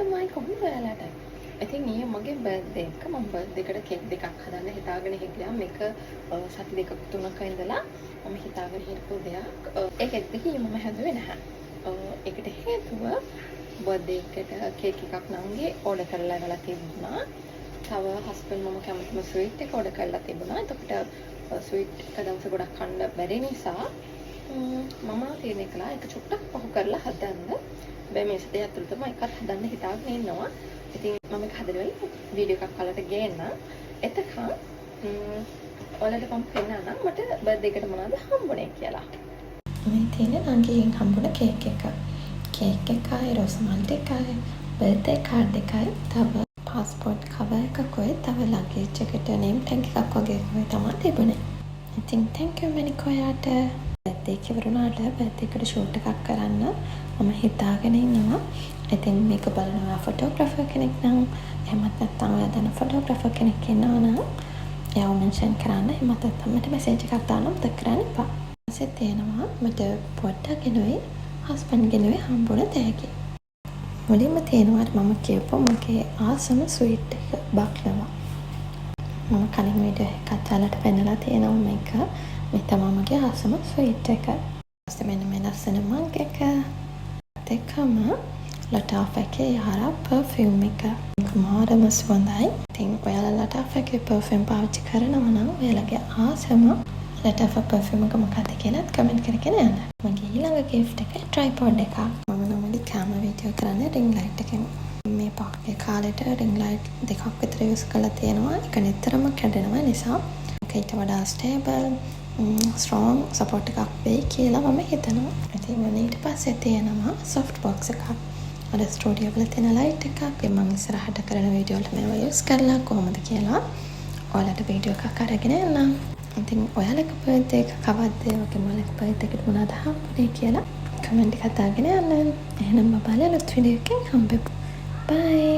අයිබෝන්මයි කොහොමද ඔයාලට? ඉතින් ඊයේ මගේ බර්ත්ඩේ එක මම බර්ත්ඩේ එකට කේක් දෙකක් හදන්න හිතාගෙන හිටියා. මේක සති දෙකක් තුනක ඉඳලා මම හිතාගෙන හිටපු දෙයක්. ඒ කේක් දෙක මම හැදුවේ නැහැ. ඒකට හේතුව බර්ත්ඩේ එකට කේක් එකක් නංගි ඕඩර් කරලා ඉවලා තිබුණා. තව හස්බන්ඩ් මම කැමතිම ස්වීට් එක ඕඩර් කරලා තිබුණා. එතකොට ස්වීට් එක දවස් ගොඩක් කන්න බැරි නිසා මම තීරණය කළා ඒක චුට්ටක් පහු කරලා හදන්න. හැබැයි මේ සතිය ඇතුළත මම එකක් හදන්න හිතාගෙන ඉන්නවා. ඉතින් මම ඒක හදලා වීඩියෝ එකක් අල්ලට ගේන්න. එතකන් ඔයාලට මම පෙන්නන්නම් මට බර්ත්ඩේ එකට මොනවද හම්බුනේ කියලා. මේ තියෙන නංගිගෙන් හම්බුන කේක් එක. කේක් එකයි රෝස් මල්ටි එකයි බර්ත්ඩේ කාඩ් එකයි තව පාස්පෝර්ට් කවර් එකකුයි තව ලගේජ් එකට නේම් ටැග් එකක් වගේ තමයි තිබුණේ. ඉතින් thank you මනික ඔයාට. බර්ත්ඩේ එක ඉවරුණාට බර්ත්ඩේ එකට ෂූට් එකක් කරන්න මම හිතාගෙන ඉන්නවා. ඉතින් මේක බලනවා ෆොටෝග්‍රැෆර් කෙනෙක් නම් එහෙමත් නැත්නම් ඔයා දන්න ෆොටෝග්‍රැෆර් කෙනෙක් ඉන්නවා නම් එයාව මෙන්ෂන් කරන්න. එහෙමත් නැත්නම් මට මෙසේජ් එකක් දාන්න මතක කරන්න එපා. ඊපස්සේ තේනවා මට පොඩ්ඩක් ගෙනුයි හස්බන්ඩ් ගෙනුයි හම්බුණ තෑගි. මුලින්ම තේනවා මම කියපු මගේ ආසම ස්වීට් එක බක්ලවා. මම කලින් වීඩියෝ එකත් ඔයාලට පෙන්නලා තියෙනවා මේක. මේ තමයි මගේ ආසම ස්වීට් එක. ඊපස්සේ මෙන්න මේ ලස්සන මග් එක දෙකම ලටාෆ් එකේ යහරා පර්ෆියුම් එක. මාරම සුවඳයි. ඉතින් ඔයාලා ලටාෆ් එකේ පර්ෆියුම් පාවිච්චි කරනවා නම් ඔයාලගේ ආසම ලටාෆ් පර්ෆියුම් එක මොකක්ද කියලාත් කමෙන්ට් කරගෙන යන්න. මගේ ඊළඟ gift එක tripod එකක්. මම normally camera video කරන්නේ ring light එකෙන්. මේ පාක්ගේ කාලෙට ring light දෙකක් විතර use කරලා තියෙනවා. ඒක නිතරම කැඩෙනවා නිසා ඒක ඊට වඩා stable strong support එකක් වෙයි කියලා මම හිතනවා. ඉතින් ඊට පස්සේ තියෙනවා soft box එකක්. අර ස්ටුඩියෝ වල තියෙන ලයිට් එකක්. මම ඉස්සරහට කරන වීඩියෝ වලට මේවා යූස් කරලා කොහොමද කියලා ඔයාලට වීඩියෝ එකක් අරගෙන එන්නම්. ඉතින් ඔයාලගේ බර්ත්ඩේ එක කවද්ද? ඔයාගේ මොලක බර්ත්ඩේ එකට මොනවද හම්බුනේ කියලා කමෙන්ට් එකක් දාගෙන යන්න. එහෙනම් බබාලා අලුත් වීඩියෝ එකකින් හම්බෙමු. බයි.